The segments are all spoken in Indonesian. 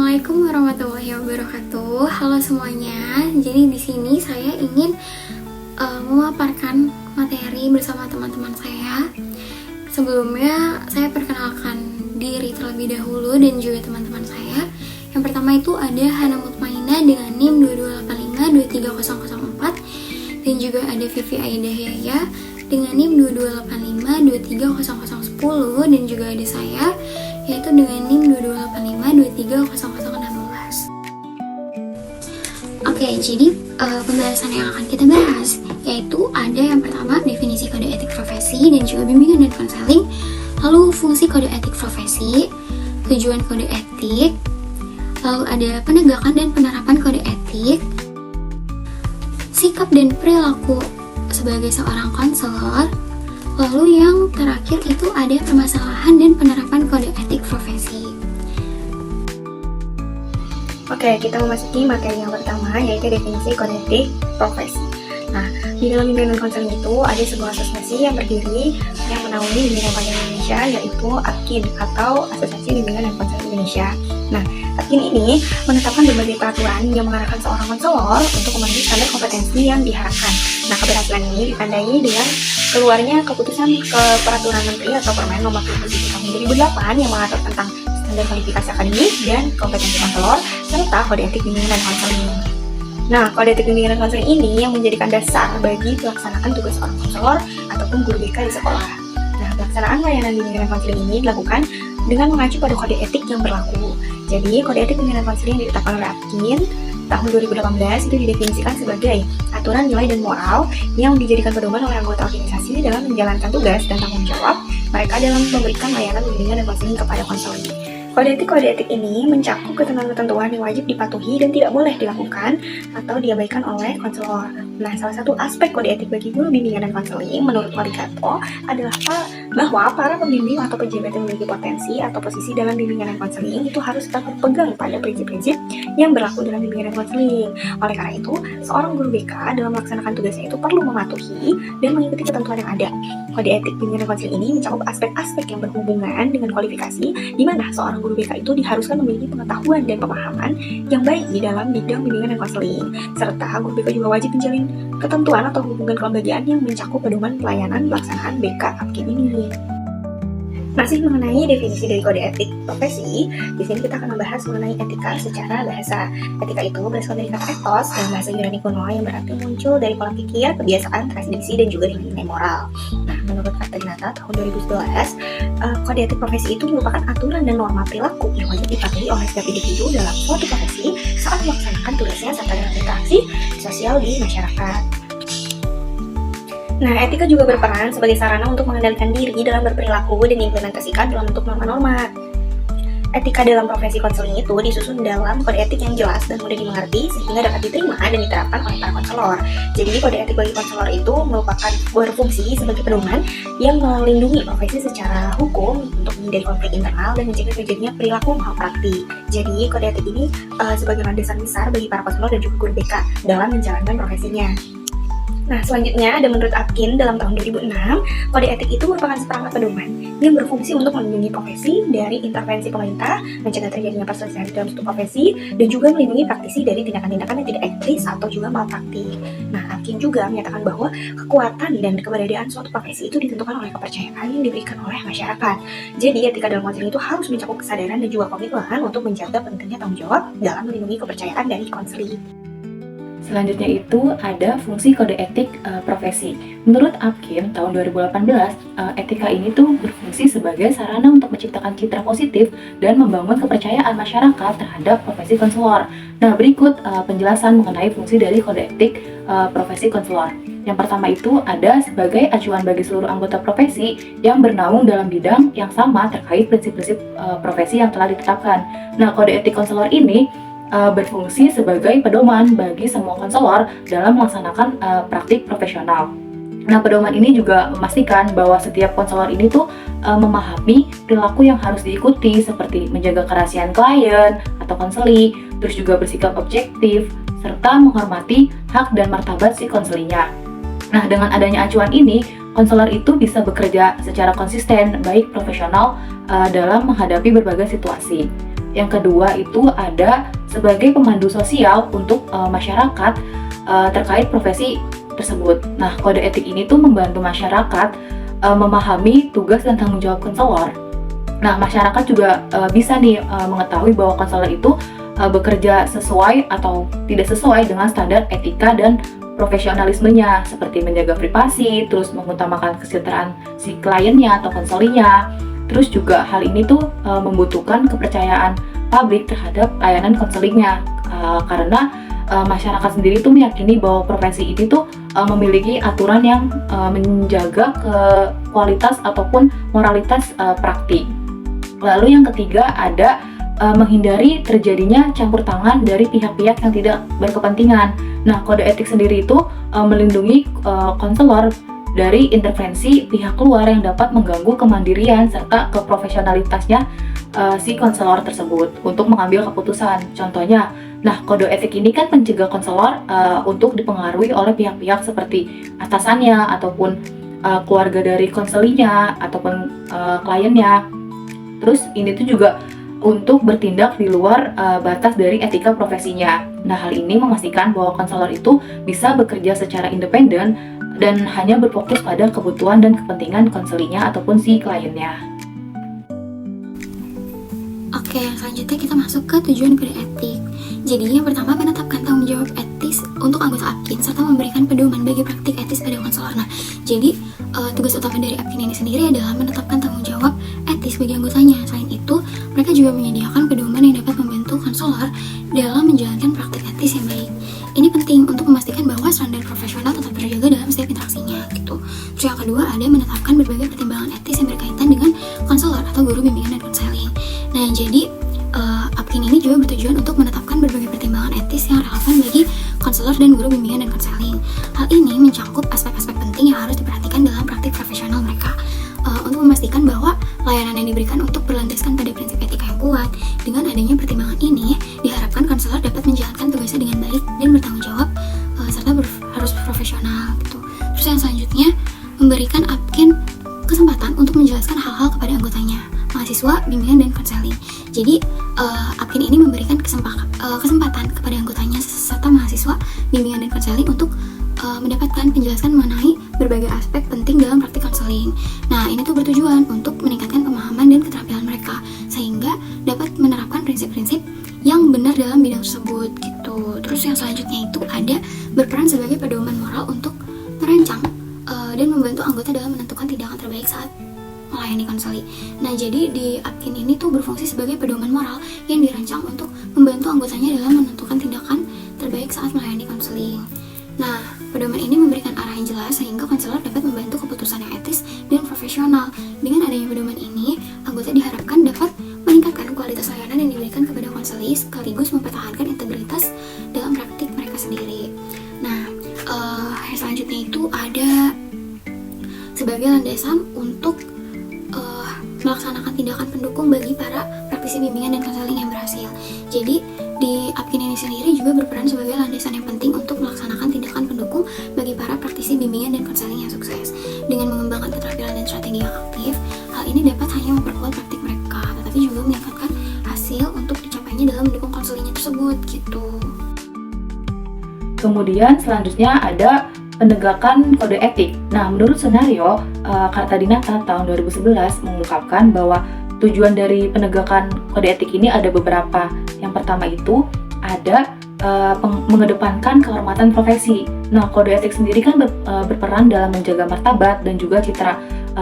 Assalamualaikum warahmatullahi wabarakatuh. Halo semuanya. Jadi di sini saya ingin memaparkan materi bersama teman-teman saya. Sebelumnya saya perkenalkan diri terlebih dahulu dan juga teman-teman saya. Yang pertama itu ada Hana Mutmainah dengan NIM 2285-23004 dan juga ada Vivi Aidah Yaya dengan NIM 2285-23010 dan juga ada saya yaitu dengan NIM 2285-23016. Oke, jadi pembahasan yang akan kita bahas yaitu ada yang pertama definisi kode etik profesi dan juga bimbingan dan konseling, lalu fungsi kode etik profesi, tujuan kode etik, lalu ada penegakan dan penerapan kode etik, sikap dan perilaku sebagai seorang konselor, lalu yang terakhir itu ada permasalahan dan penerapan kode etik profesi. Oke, kita memasuki materi yang pertama yaitu definisi kode etik profesi. Nah, di dalam bimbingan konseling itu ada sebuah asosiasi yang berdiri yang menaungi bimbingan konseling Indonesia yaitu APKIN atau Asosiasi Bimbingan dan Konseling Indonesia. Nah, APKIN ini menetapkan berbagai peraturan yang mengarahkan seorang konselor untuk memenuhi standar kompetensi yang diharapkan. Nah, keberhasilan ini ditandai dengan keluarnya keputusan peraturan menteri atau Permen Nomor 27 Tahun 2008 yang mengatur tentang standar kualifikasi akademik dan kompetensi konselor serta kode etik bimbingan dan konseling. Nah, kode etik bimbingan dan konseling ini yang menjadikan dasar bagi pelaksanaan tugas seorang konselor ataupun guru BK di sekolah. Nah, pelaksanaan layanan bimbingan dan konseling ini dilakukan dengan mengacu pada kode etik yang berlaku. Jadi, kode etik bimbingan dan konseling yang ditetapkan oleh APKIN tahun 2018 itu didefinisikan sebagai aturan nilai dan moral yang dijadikan pedoman oleh anggota organisasi dalam menjalankan tugas dan tanggung jawab mereka dalam memberikan layanan bimbingan dan konseling kepada konselor. Kode etik ini mencakup ketentuan-ketentuan yang wajib dipatuhi dan tidak boleh dilakukan atau diabaikan oleh konselor. Nah, salah satu aspek kode etik bagi guru bimbingan dan konseling menurut Wali Gato adalah bahwa para pembimbing atau pejabat yang memiliki potensi atau posisi dalam bimbingan dan konseling itu harus tetap berpegang pada prinsip-prinsip yang berlaku dalam bimbingan dan konseling. Oleh karena itu, seorang guru BK dalam melaksanakan tugasnya itu perlu mematuhi dan mengikuti ketentuan yang ada. Kode etik bimbingan dan konseling ini mencakup aspek-aspek yang berhubungan dengan kualifikasi, di mana seorang guru BK itu diharuskan memiliki pengetahuan dan pemahaman yang baik di dalam bidang bimbingan dan konseling, serta guru BK juga wajib menjalin ketentuan atau hubungan kelembagaan yang mencakup pedoman pelayanan pelaksanaan BK APKIN ini. Masih mengenai definisi dari kode etik profesi, di sini kita akan membahas mengenai etika secara bahasa. Etika itu berasal dari kata etos dalam bahasa Yunani kuno yang berarti muncul dari pola pikir, kebiasaan, tradisi, dan juga nilai moral. Nah, menurut Karta Dinata tahun 2011, kode etik profesi itu merupakan aturan dan norma perilaku yang wajib dipatuhi oleh setiap individu dalam suatu profesi saat melaksanakan tugasnya serta dalam interaksi sosial di masyarakat. Nah, etika juga berperan sebagai sarana untuk mengendalikan diri dalam berperilaku dan diimplementasikan dalam bentuk norma-norma. Etika dalam profesi konseling itu disusun dalam kode etik yang jelas dan mudah dimengerti sehingga dapat diterima dan diterapkan oleh para konselor. Jadi, kode etik bagi konselor itu merupakan berfungsi sebagai pedoman yang melindungi profesi secara hukum untuk menghindari konflik internal dan mencegah terjadinya perilaku malpraktik. Jadi, kode etik ini sebagai landasan besar bagi para konselor dan juga guru BK dalam menjalankan profesinya. Nah, selanjutnya ada menurut APKIN dalam tahun 2006, kode etik itu merupakan seperangkat pedoman yang berfungsi untuk melindungi profesi dari intervensi pemerintah, mencegah terjadinya perselisihan dalam suatu profesi, dan juga melindungi praktisi dari tindakan-tindakan yang tidak etis atau juga malpraktik. Nah, APKIN juga menyatakan bahwa kekuatan dan keberadaan suatu profesi itu ditentukan oleh kepercayaan yang diberikan oleh masyarakat. Jadi, etika dalam konseling itu harus mencakup kesadaran dan juga komitmen untuk menjaga pentingnya tanggung jawab dalam melindungi kepercayaan dari konseling. Selanjutnya itu ada fungsi kode etik profesi. Menurut APKIN tahun 2018, etika ini tuh berfungsi sebagai sarana untuk menciptakan citra positif dan membangun kepercayaan masyarakat terhadap profesi konselor. Nah, berikut penjelasan mengenai fungsi dari kode etik profesi konselor. Yang pertama itu ada sebagai acuan bagi seluruh anggota profesi yang bernaung dalam bidang yang sama terkait prinsip-prinsip profesi yang telah ditetapkan. Nah, kode etik konselor ini berfungsi sebagai pedoman bagi semua konselor dalam melaksanakan praktik profesional. Nah, pedoman ini juga memastikan bahwa setiap konselor ini tuh memahami perilaku yang harus diikuti seperti menjaga kerahasiaan klien atau konseli, terus juga bersikap objektif, serta menghormati hak dan martabat si konselinya. Nah, dengan adanya acuan ini, konselor itu bisa bekerja secara konsisten, baik profesional dalam menghadapi berbagai situasi. Yang kedua itu ada sebagai pemandu sosial untuk masyarakat terkait profesi tersebut. Nah, kode etik ini tuh membantu masyarakat memahami tugas dan tanggung jawab konselor. Nah, masyarakat juga bisa nih mengetahui bahwa konselor itu bekerja sesuai atau tidak sesuai dengan standar etika dan profesionalismenya, seperti menjaga privasi, terus mengutamakan kesejahteraan si kliennya atau konselinya. Terus juga hal ini tuh membutuhkan kepercayaan publik terhadap layanan konselingnya, karena masyarakat sendiri tuh meyakini bahwa profesi ini tuh memiliki aturan yang menjaga kualitas ataupun moralitas praktik. Lalu yang ketiga ada menghindari terjadinya campur tangan dari pihak-pihak yang tidak berkepentingan. Nah, kode etik sendiri itu melindungi konselor dari intervensi pihak luar yang dapat mengganggu kemandirian serta keprofesionalitasnya si konselor tersebut untuk mengambil keputusan. Contohnya, nah, kode etik ini kan mencegah konselor untuk dipengaruhi oleh pihak-pihak seperti atasannya ataupun keluarga dari konselinya ataupun kliennya. Terus ini tuh juga untuk bertindak di luar batas dari etika profesinya. Nah, hal ini memastikan bahwa konselor itu bisa bekerja secara independen dan hanya berfokus pada kebutuhan dan kepentingan konselinya ataupun si kliennya. Oke, selanjutnya kita masuk ke tujuan kode etik. Jadi yang pertama, menetapkan tanggung jawab etis untuk anggota APKIN serta memberikan pedoman bagi praktik etis pada konselor. Nah, jadi tugas utama dari APKIN ini sendiri adalah menetapkan tanggung jawab etis bagi anggotanya. Selain itu, mereka juga menyediakan pedoman yang dapat membantu konselor dalam menjalankan praktik etis yang baik. Ini penting untuk memastikan bahwa standar profesional tetap terjaga dalam setiap interaksinya gitu. Terus yang kedua, ada menetapkan berbagai pertimbangan etis yang berkaitan dengan konselor atau guru bimbingan dan konseling. Nah, jadi APKIN ini juga bertujuan untuk menetapkan berbagai pertimbangan etis yang relevan bagi konselor dan guru bimbingan dan konseling. Hal ini mencangkup aspek-aspek penting yang harus diperhatikan dalam praktik profesional mereka untuk memastikan bahwa layanan yang diberikan untuk berlandaskan pada prinsip etika yang kuat. Dengan adanya pertimbangan ini, diharapkan konselor dapat menjalankan tugasnya dengan baik dan bertanggung jawab serta harus profesional gitu. Terus yang selanjutnya, memberikan APKIN kesempatan untuk menjelaskan hal-hal kepada anggotanya, mahasiswa, bimbingan, dan konseling. Jadi, APKIN ini memberikan kesempatan kepada anggotanya serta mahasiswa, bimbingan, dan konseling untuk mendapatkan penjelasan mengenai berbagai aspek penting dalam praktik konseling. Nah, ini tuh bertujuan untuk meningkatkan pemahaman dan keterampilan mereka, sehingga dapat menerapkan prinsip-prinsip yang benar dalam bidang tersebut gitu. Terus yang selanjutnya itu ada berperan sebagai pedoman moral untuk merancang dan membantu anggota dalam menentukan tindakan terbaik saat melayani konseling. Nah, jadi di APKIN ini tuh berfungsi sebagai pedoman moral yang dirancang untuk membantu anggotanya dalam menentukan tindakan terbaik saat melayani konseling. Nah, pedoman ini memberikan arah yang jelas sehingga konselor dapat membantu keputusan yang etis dan profesional. Dengan adanya pedoman ini, anggota diharapkan dapat meningkatkan kualitas layanan yang diberikan kepada konseli sekaligus mempertahankan integritas dalam praktik mereka sendiri. Nah, yang selanjutnya itu ada sebagai landasan untuk melaksanakan tindakan pendukung bagi para praktisi bimbingan dan konseling yang berhasil. Jadi, di APKIN ini sendiri juga berperan sebagai landasan yang penting untuk melaksanakan tindakan pendukung bagi para praktisi bimbingan dan konseling yang sukses. Dengan mengembangkan keterampilan dan strategi yang aktif, hal ini dapat hanya memperkuat praktik mereka, tetapi juga meningkatkan hasil untuk dicapainya dalam mendukung konselingnya tersebut, gitu. Kemudian selanjutnya ada penegakan kode etik. Nah, menurut Sunario, Kartadinata tahun 2011 mengungkapkan bahwa tujuan dari penegakan kode etik ini ada beberapa. Yang pertama itu ada mengedepankan kehormatan profesi. Nah, kode etik sendiri kan berperan dalam menjaga martabat dan juga citra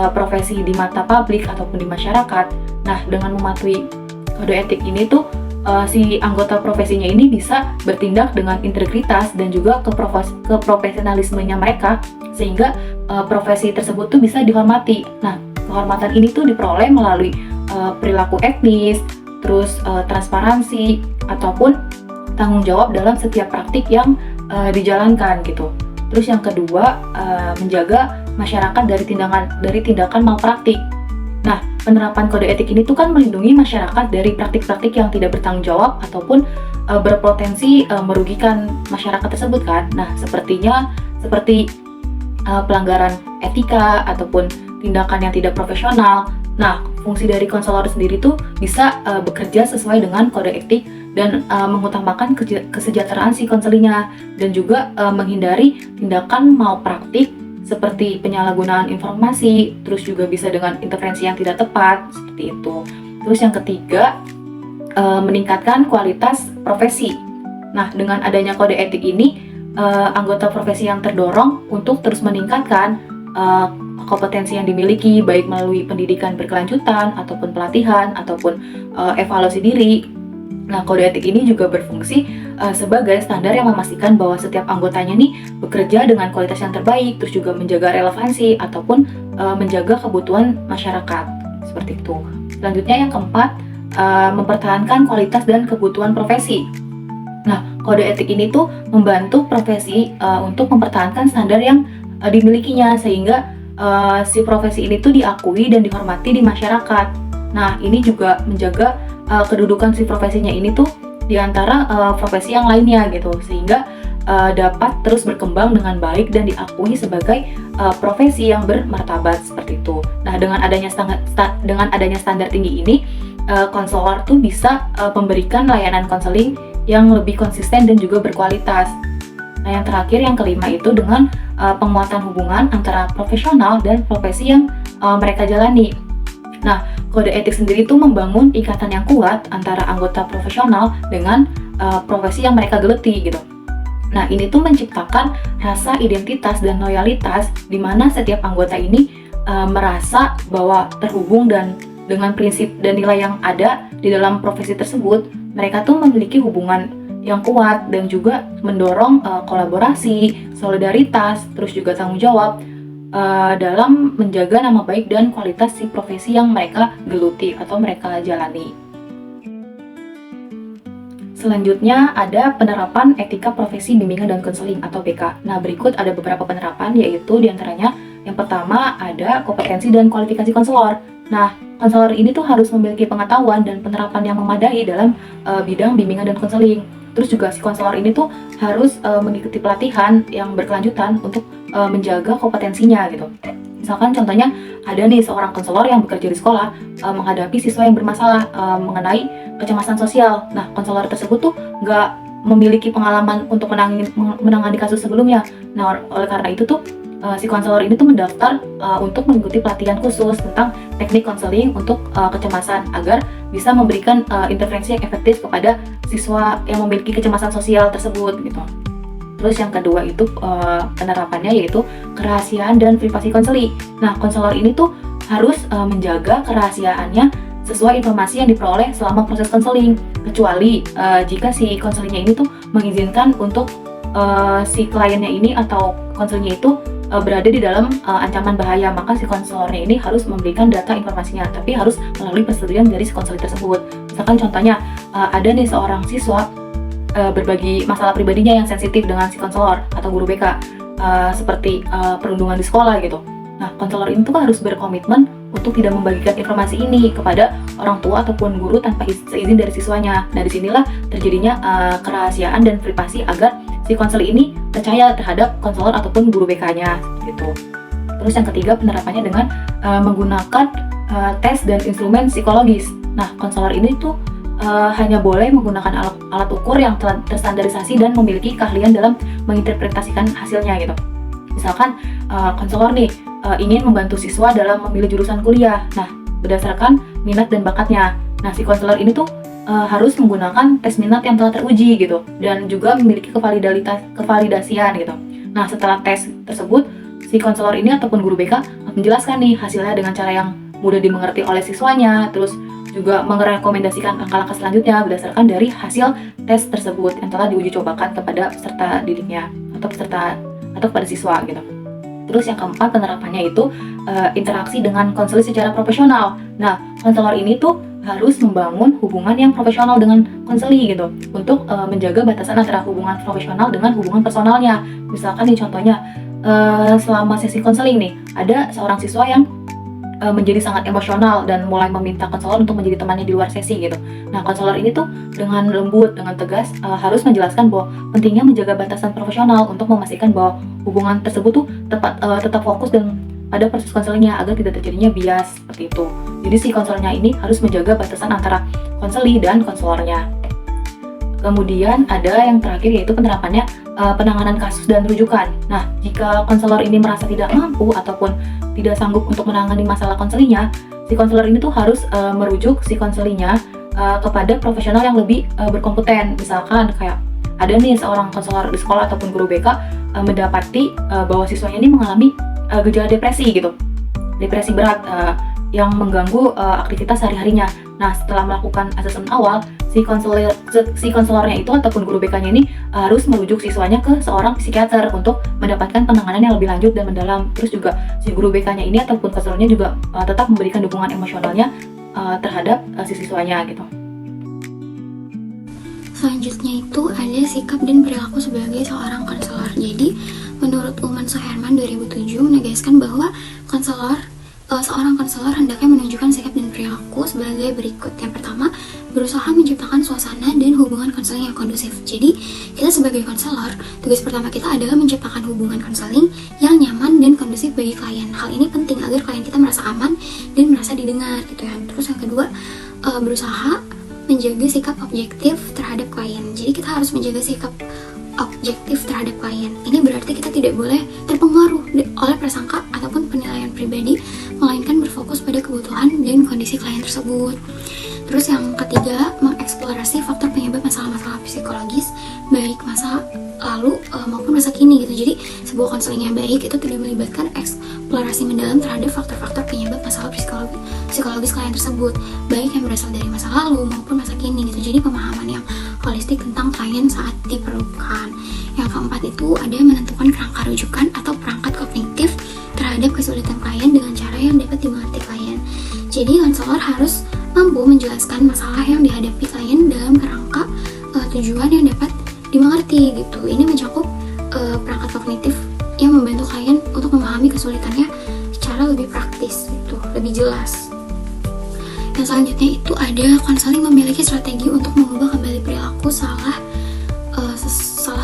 profesi di mata publik ataupun di masyarakat. Nah, dengan mematuhi kode etik ini tuh si anggota profesinya ini bisa bertindak dengan integritas dan juga keprofesionalismenya mereka, sehingga profesi tersebut tuh bisa dihormati. Nah, kehormatan ini tuh diperoleh melalui perilaku etis, terus transparansi ataupun tanggung jawab dalam setiap praktik yang dijalankan gitu. Terus yang kedua, menjaga masyarakat dari tindakan malpraktik. Nah, penerapan kode etik ini tuh kan melindungi masyarakat dari praktik-praktik yang tidak bertanggung jawab ataupun berpotensi merugikan masyarakat tersebut kan. Nah, seperti pelanggaran etika ataupun tindakan yang tidak profesional. Nah, fungsi dari konselor sendiri tuh bisa bekerja sesuai dengan kode etik dan mengutamakan kesejahteraan si konselinya, dan juga menghindari tindakan malpraktik seperti penyalahgunaan informasi, terus juga bisa dengan intervensi yang tidak tepat, seperti itu. Terus yang ketiga, meningkatkan kualitas profesi. Nah, dengan adanya kode etik ini, anggota profesi yang terdorong untuk terus meningkatkan kompetensi yang dimiliki, baik melalui pendidikan berkelanjutan, ataupun pelatihan, ataupun evaluasi diri. Nah, kode etik ini juga berfungsi sebagai standar yang memastikan bahwa setiap anggotanya nih bekerja dengan kualitas yang terbaik, terus juga menjaga relevansi, ataupun menjaga kebutuhan masyarakat, seperti itu. Selanjutnya yang keempat, mempertahankan kualitas dan kebutuhan profesi. Nah, kode etik ini tuh membantu profesi untuk mempertahankan standar yang dimilikinya, sehingga si profesi ini tuh diakui dan dihormati di masyarakat. Nah, ini juga menjaga kedudukan si profesinya ini tuh di antara profesi yang lainnya gitu, sehingga dapat terus berkembang dengan baik dan diakui sebagai profesi yang bermartabat, seperti itu. Nah, dengan adanya standar tinggi ini, konselor tuh bisa memberikan layanan konseling yang lebih konsisten dan juga berkualitas. Nah, yang terakhir, yang kelima itu dengan penguatan hubungan antara profesional dan profesi yang mereka jalani. Nah, kode etik sendiri itu membangun ikatan yang kuat antara anggota profesional dengan profesi yang mereka geluti gitu. Nah, ini tuh menciptakan rasa identitas dan loyalitas di mana setiap anggota ini merasa bahwa terhubung dan dengan prinsip dan nilai yang ada di dalam profesi tersebut. Mereka tuh memiliki hubungan yang kuat dan juga mendorong kolaborasi, solidaritas, terus juga tanggung jawab dalam menjaga nama baik dan kualitas si profesi yang mereka geluti atau mereka jalani. Selanjutnya ada penerapan etika profesi bimbingan dan konseling atau BK. Nah, berikut ada beberapa penerapan, yaitu diantaranya yang pertama ada kompetensi dan kualifikasi konselor. Nah, konselor ini tuh harus memiliki pengetahuan dan penerapan yang memadai dalam bidang bimbingan dan konseling. Terus juga si konselor ini tuh harus mengikuti pelatihan yang berkelanjutan untuk menjaga kompetensinya gitu. Misalkan contohnya ada nih seorang konselor yang bekerja di sekolah menghadapi siswa yang bermasalah mengenai kecemasan sosial. Nah, konselor tersebut tuh nggak memiliki pengalaman untuk menangani kasus sebelumnya. Nah, oleh karena itu tuh si konselor ini tuh mendaftar untuk mengikuti pelatihan khusus tentang teknik konseling untuk kecemasan agar bisa memberikan intervensi yang efektif kepada siswa yang memiliki kecemasan sosial tersebut gitu. Terus yang kedua itu penerapannya yaitu kerahasiaan dan privasi konseling. Nah, konselor ini tuh harus menjaga kerahasiaannya sesuai informasi yang diperoleh selama proses konseling, kecuali jika si konselingnya ini tuh mengizinkan untuk si kliennya ini atau konselingnya itu berada di dalam ancaman bahaya, maka si konselornya ini harus memberikan data informasinya, tapi harus melalui persetujuan dari si konselor tersebut. Misalkan contohnya ada nih seorang siswa berbagi masalah pribadinya yang sensitif dengan si konselor atau guru BK, seperti perundungan di sekolah gitu. Nah, konselor ini tuh harus berkomitmen untuk tidak membagikan informasi ini kepada orang tua ataupun guru tanpa seizin dari siswanya. Nah, disinilah terjadinya kerahasiaan dan privasi agar si konselor ini percaya terhadap konselor ataupun guru BK-nya gitu. Terus yang ketiga penerapannya dengan menggunakan tes dan instrumen psikologis. Nah, konselor ini tuh hanya boleh menggunakan alat ukur yang telah terstandarisasi dan memiliki keahlian dalam menginterpretasikan hasilnya gitu. Misalkan konselor nih ingin membantu siswa dalam memilih jurusan kuliah. Nah, berdasarkan minat dan bakatnya. Nah, si konselor ini tuh harus menggunakan tes minat yang telah teruji gitu dan juga memiliki kevalidasian gitu. Nah, setelah tes tersebut, si konselor ini ataupun guru BK menjelaskan nih hasilnya dengan cara yang mudah dimengerti oleh siswanya, terus juga merekomendasikan langkah-langkah selanjutnya berdasarkan dari hasil tes tersebut yang telah diuji cobakan kepada peserta didiknya atau kepada siswa gitu. Terus yang keempat penerapannya itu interaksi dengan konseling secara profesional. Nah, konselor ini tuh harus membangun hubungan yang profesional dengan konseli gitu untuk menjaga batasan antara hubungan profesional dengan hubungan personalnya. Misalkan nih contohnya selama sesi konseling nih ada seorang siswa yang menjadi sangat emosional dan mulai meminta konselor untuk menjadi temannya di luar sesi gitu. Nah, konselor ini tuh dengan lembut, dengan tegas harus menjelaskan bahwa pentingnya menjaga batasan profesional untuk memastikan bahwa hubungan tersebut tuh tetap fokus dan pada proses konselingnya agar tidak terjadinya bias seperti itu. Jadi si konselornya ini harus menjaga batasan antara konseli dan konselornya. Kemudian ada yang terakhir yaitu penerapannya penanganan kasus dan rujukan. Nah, jika konselor ini merasa tidak mampu ataupun tidak sanggup untuk menangani masalah konselinya, si konselor ini tuh harus merujuk si konselinya kepada profesional yang lebih berkompeten. Misalkan kayak ada nih seorang konselor di sekolah ataupun guru BK mendapati bahwa siswanya ini mengalami gejala depresi gitu, depresi berat yang mengganggu aktivitas sehari-harinya. Nah, setelah melakukan asesmen awal, si konselornya itu ataupun guru BK-nya ini harus merujuk siswanya ke seorang psikiater untuk mendapatkan penanganan yang lebih lanjut dan mendalam. Terus juga si guru BK-nya ini ataupun konselornya juga tetap memberikan dukungan emosionalnya terhadap si siswanya gitu. Selanjutnya itu ada sikap dan perilaku sebagai seorang konselor. Jadi, menurut Uman Soherman 2007 menegaskan bahwa seorang konselor hendaknya menunjukkan sikap dan perilaku sebagai berikut. Yang pertama, berusaha menciptakan suasana dan hubungan konseling yang kondusif. Jadi, kita sebagai konselor, tugas pertama kita adalah menciptakan hubungan konseling yang nyaman dan kondusif bagi klien. Hal ini penting agar klien kita merasa aman dan merasa didengar gitu ya. Terus yang kedua, berusaha menjaga sikap objektif terhadap klien. Jadi kita harus menjaga sikap objektif terhadap klien. Ini berarti kita tidak boleh terpengaruh oleh prasangka ataupun penilaian pribadi, melainkan berfokus pada kebutuhan dan kondisi klien tersebut. Terus yang ketiga, mengeksplorasi faktor penyebab masalah-masalah psikologis baik masa lalu maupun masa kini gitu. Jadi sebuah konseling yang baik itu tidak melibatkan eksplorasi mendalam terhadap faktor-faktor penyebab masalah psikologis klien tersebut, baik yang berasal dari masa lalu maupun masa kini gitu. Jadi pemahaman yang holistik tentang klien saat diperlukan. Yang keempat itu ada menentukan kerangka rujukan atau perangkat kognitif terhadap kesulitan klien dengan cara yang dapat dimengerti klien. Jadi konselor harus mampu menjelaskan masalah yang dihadapi klien dalam kerangka tujuan yang dapat dimengerti gitu. Ini mencakup perangkat kognitif yang membantu klien untuk memahami kesulitannya secara lebih praktis gitu, lebih jelas. Yang selanjutnya itu ada konseling memiliki strategi untuk mengubah kembali perilaku salah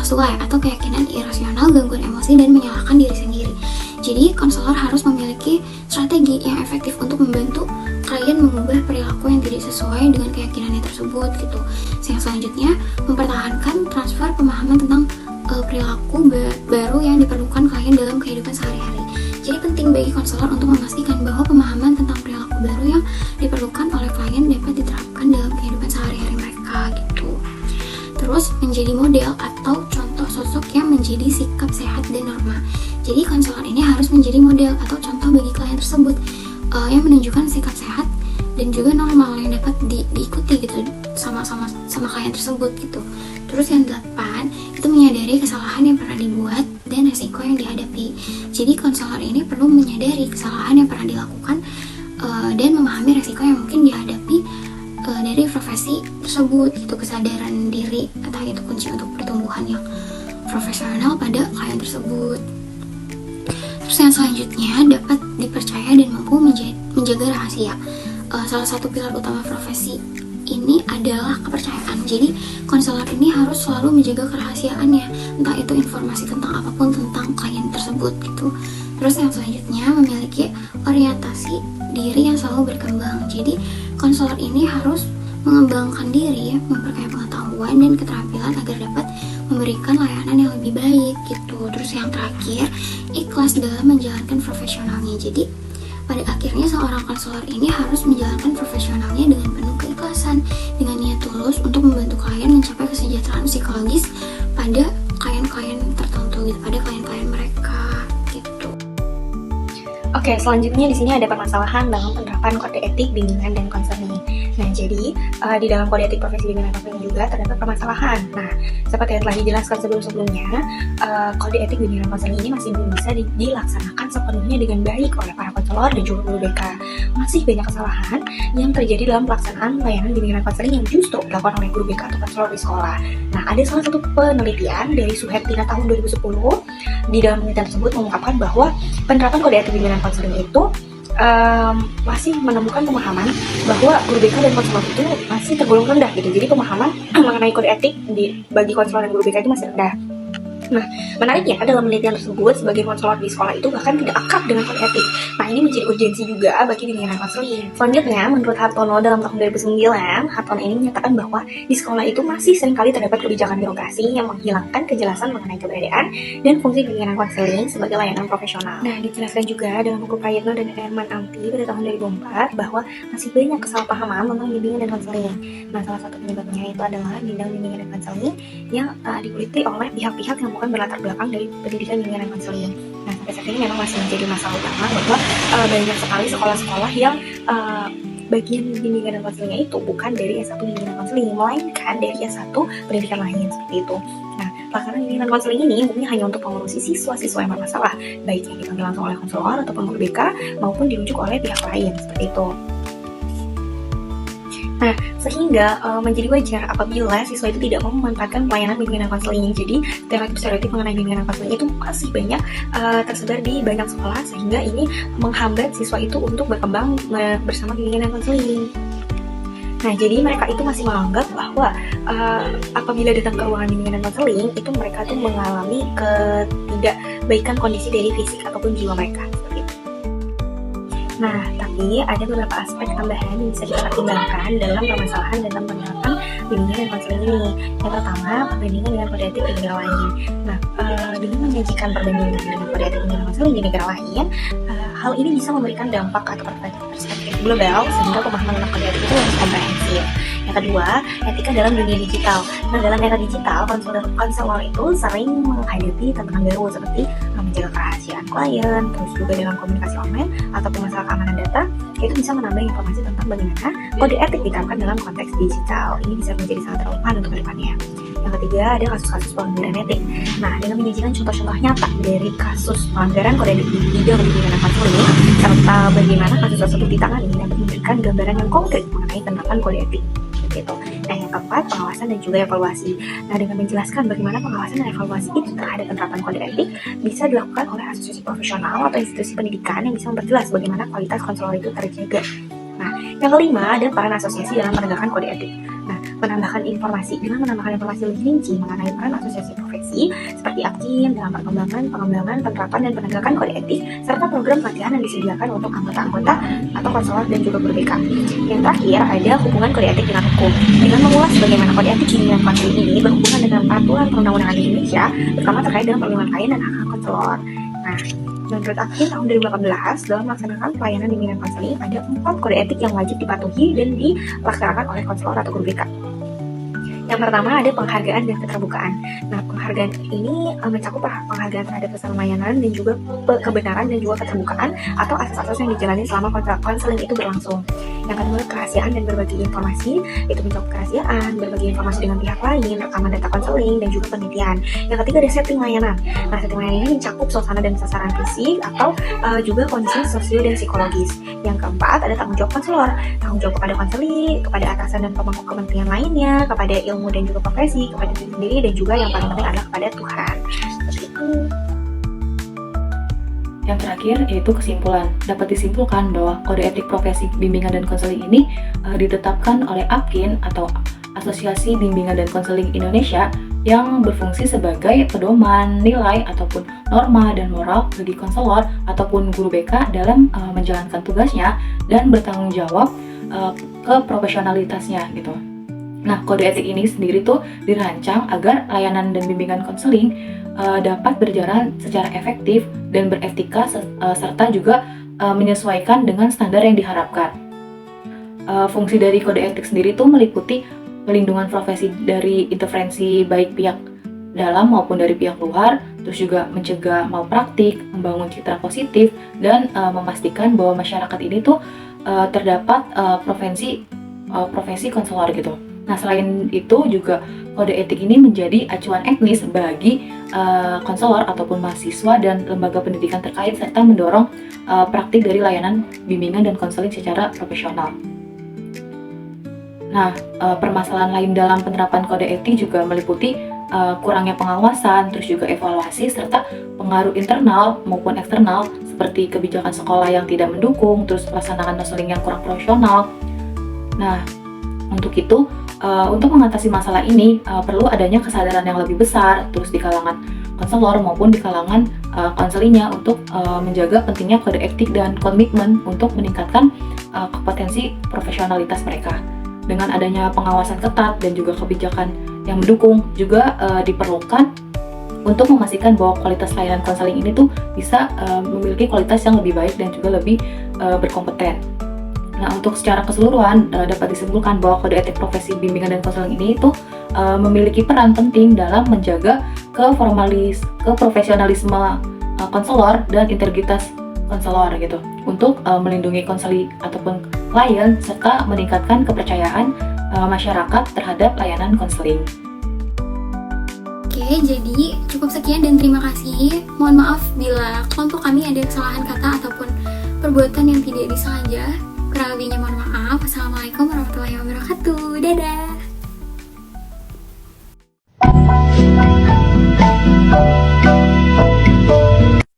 suai atau keyakinan irasional, gangguan emosi, dan menyalahkan diri sendiri. Jadi konselor harus memiliki strategi yang efektif untuk membantu klien mengubah perilaku yang tidak sesuai dengan keyakinannya tersebut gitu. Yang selanjutnya, mempertahankan transfer pemahaman tentang perilaku baru yang diperlukan klien dalam kehidupan sehari-hari. Jadi penting bagi konselor untuk memastikan bahwa pemahaman tentang perilaku baru yang diperlukan oleh klien dapat diterapkan dalam kehidupan sehari-hari mereka gitu. Terus menjadi model atau contoh sosok yang menjadi sikap sehat dan norma. Jadi konselor ini harus menjadi model atau contoh bagi klien tersebut yang menunjukkan sikap sehat dan juga normal yang dapat diikuti gitu sama klien tersebut gitu. Terus yang 8 itu menyadari kesalahan yang pernah dibuat dan resiko yang dihadapi. Jadi konselor ini perlu menyadari kesalahan yang pernah dilakukan dan memahami resiko yang mungkin dihadapi dari profesi tersebut gitu. Kesadaran diri atau itu kunci untuk pertumbuhan yang profesional pada klien tersebut. Terus yang selanjutnya, dapat dipercaya dan mampu menjaga rahasia. Salah satu pilar utama profesi ini adalah kepercayaan. Jadi konselor ini harus selalu menjaga kerahasiaannya, entah itu informasi tentang apapun tentang klien tersebut gitu. Terus yang selanjutnya, memiliki orientasi diri yang selalu berkembang. Jadi konselor ini harus mengembangkan diri, memperkaya pengetahuan dan keterampilan agar dapat memberikan layanan yang lebih baik gitu. Terus yang terakhir, ikhlas dalam menjalankan profesionalnya. Jadi pada akhirnya seorang konselor ini harus menjalankan profesionalnya dengan penuh keikhlasan, dengan niat tulus untuk membantu klien mencapai kesejahteraan psikologis pada klien-klien tertentu gitu, pada klien-klien mereka gitu. Oke, selanjutnya di sini ada permasalahan dalam penerapan kode etik bimbingan dan konseling. Nah, jadi di dalam kode etik profesi bimbingan dan konseling juga terdapat permasalahan. Nah, seperti yang telah dijelaskan sebelumnya, kode etik bimbingan dan konseling ini masih belum bisa dilaksanakan sepenuhnya dengan baik oleh para konselor dan juga guru BK. Masih banyak kesalahan yang terjadi dalam pelaksanaan layanan bimbingan dan konseling yang justru dilakukan oleh guru BK atau konselor di sekolah. Nah, ada salah satu penelitian dari Suhertina tahun 2010. Di dalam penelitian tersebut mengungkapkan bahwa penerapan kode etik bimbingan dan konseling itu masih menemukan pemahaman bahwa guru BK dan konselor itu masih tergolong rendah gitu. Jadi pemahaman mengenai kode etik bagi konselor dan guru BK itu masih rendah. Nah, menariknya dalam penelitian tersebut, sebagian konselor di sekolah itu bahkan tidak akrab dengan kode etik. Nah, ini menjadi urgensi juga bagi bimbingan konseling. Selanjutnya, menurut Hartono dalam tahun 2009, Hartono ini menyatakan bahwa di sekolah itu masih seringkali terdapat kebijakan birokrasi yang menghilangkan kejelasan mengenai keberadaan dan fungsi bimbingan konseling sebagai layanan profesional. Nah, dijelaskan juga dalam buku Prayitno dan Herman Ampi pada tahun 2004 bahwa masih banyak kesalahpahaman tentang bimbingan dan konseling. Nah, salah satu penyebabnya itu adalah bidang bimbingan dan konseling yang dikuliti oleh pihak-pihak yang bukan berlatar belakang dari pendidikan bimbingan dan konseling. Nah, sampai saat ini memang masih menjadi masalah utama bahwa banyak sekali sekolah-sekolah yang bagian bimbingan dan konselingnya itu bukan dari S1 bimbingan dan konseling, melainkan dari S1 pendidikan lain seperti itu. Nah, pelaksanaan bimbingan dan konseling ini umumnya hanya untuk mengurusi siswa-siswa yang bermasalah, baik yang dipanggil langsung oleh konselor ataupun guru BK maupun dirujuk oleh pihak lain seperti itu. Nah, sehingga menjadi wajar apabila siswa itu tidak mau memanfaatkan pelayanan bimbingan dan konseling. Jadi, stereotip mengenai bimbingan dan konseling itu masih banyak tersebar di banyak sekolah, sehingga ini menghambat siswa itu untuk berkembang bersama bimbingan dan konseling. Nah, jadi mereka itu masih menganggap bahwa apabila datang ke ruangan bimbingan dan konseling, itu mereka tuh mengalami ketidakbaikan kondisi dari fisik ataupun jiwa mereka. Nah, tapi ada beberapa aspek tambahan yang bisa kita pertimbangkan dalam permasalahan dalam penerapan bimbingan dan konseling ini. Yang pertama, perbandingan dengan kode etik di negara lain. Nah, dengan menyajikan perbandingan dengan kode etik bimbingan dan konseling di negara lain, hal ini bisa memberikan dampak atau perspektif global sehingga pemahaman tentang kode etik itu lebih komprehensif. Yang kedua, etika dalam dunia digital. Nah, dalam era digital, konselor itu sering menghadapi tantangan baru seperti menjaga kerahasiaan klien, terus juga dalam komunikasi online ataupun masalah keamanan data, itu bisa menambah informasi tentang bagaimana kode etik diterapkan dalam konteks digital. Ini bisa menjadi sangat relevan untuk kedepannya. Yang ketiga, ada kasus-kasus pelanggaran etik. Nah, dengan menyajikan contoh-contoh nyata dari kasus pelanggaran kode etik di bidang bimbingan dan konseling, serta bagaimana kasus tersebut ditangani, dapat memberikan gambaran yang konkret mengenai penerapan kode etik. Gitu. Nah, yang keempat, pengawasan dan juga evaluasi. Nah, dengan menjelaskan bagaimana pengawasan dan evaluasi itu terhadap penerapan kode etik bisa dilakukan oleh asosiasi profesional atau institusi pendidikan yang bisa memperjelas bagaimana kualitas konselor itu terjaga. Nah, yang kelima, ada peran asosiasi dalam penegakan kode etik. Nah, dengan menambahkan informasi lebih rinci mengenai peran asosiasi profesi seperti APKIN dalam pengembangan, penerapan dan penegakan kode etik serta program pelatihan yang disediakan untuk anggota-anggota atau konselor dan juga guru BK. Yang terakhir, ada hubungan kode etik dengan hukum. Dengan mengulas bagaimana kode etik bimbingan konseling ini berhubungan dengan peraturan perundang-undangan di Indonesia, terutama terkait dengan perlindungan klien dan hak-hak konselor. Nah, menurut APKIN tahun 2018 dalam melaksanakan pelayanan bimbingan konseling ada 4 kode etik yang wajib dipatuhi dan dilaksanakan oleh konselor atau guru BK. Yang pertama, ada penghargaan dan keterbukaan. Nah, penghargaan ini mencakup penghargaan terhadap pesan layanan dan juga kebenaran dan juga keterbukaan atau asas-asas yang dijalani selama konseling itu berlangsung. Yang kedua, kerahasiaan dan berbagi informasi. Itu mencakup kerahasiaan, berbagi informasi dengan pihak lain, rekaman data konseling dan juga penelitian. Yang ketiga, ada setting layanan. Nah, setting layanan ini mencakup suasana dan sasaran fisik atau juga kondisi sosio dan psikologis. Yang keempat, ada tanggung jawab konselor. Tanggung jawab kepada konseling, kepada atasan dan pemangku kementerian lainnya, kepada ilmu dan juga profesi, kepada diri sendiri dan juga yang paling penting adalah kepada Tuhan. Seperti itu. Yang terakhir yaitu kesimpulan. Dapat disimpulkan bahwa kode etik profesi bimbingan dan konseling ini ditetapkan oleh APKIN atau Asosiasi Bimbingan dan Konseling Indonesia yang berfungsi sebagai pedoman, nilai ataupun norma dan moral bagi konselor ataupun guru BK dalam menjalankan tugasnya dan bertanggung jawab ke profesionalitasnya gitu. Nah, kode etik ini sendiri tuh dirancang agar layanan dan bimbingan konseling dapat berjalan secara efektif dan beretika serta juga menyesuaikan dengan standar yang diharapkan. Fungsi dari kode etik sendiri tuh meliputi pelindungan profesi dari interferensi baik pihak dalam maupun dari pihak luar, terus juga mencegah malpraktik, membangun citra positif, dan memastikan bahwa masyarakat ini tuh terdapat profesi konselor gitu. Nah, selain itu juga kode etik ini menjadi acuan etnis bagi konselor ataupun mahasiswa dan lembaga pendidikan terkait serta mendorong praktik dari layanan bimbingan dan konseling secara profesional. Nah, permasalahan lain dalam penerapan kode etik juga meliputi kurangnya pengawasan, terus juga evaluasi serta pengaruh internal maupun eksternal seperti kebijakan sekolah yang tidak mendukung, terus pelaksanaan konseling yang kurang profesional. Nah, untuk itu, untuk mengatasi masalah ini perlu adanya kesadaran yang lebih besar terus di kalangan konselor maupun di kalangan konselinya untuk menjaga pentingnya kode etik dan komitmen untuk meningkatkan kompetensi profesionalitas mereka. Dengan adanya pengawasan ketat dan juga kebijakan yang mendukung juga diperlukan untuk memastikan bahwa kualitas layanan konseling ini tuh bisa memiliki kualitas yang lebih baik dan juga lebih berkompeten. Nah, untuk secara keseluruhan dapat disimpulkan bahwa kode etik profesi bimbingan dan konseling ini itu memiliki peran penting dalam menjaga keprofesionalisme konselor dan integritas konselor gitu, untuk melindungi konseli ataupun klien serta meningkatkan kepercayaan masyarakat terhadap layanan konseling. Oke, jadi cukup sekian dan terima kasih. Mohon maaf bila kelompok kami ada kesalahan kata ataupun perbuatan yang tidak disengaja. Kurang lebihnya mohon maaf. Wassalamualaikum warahmatullahi wabarakatuh. Dadah.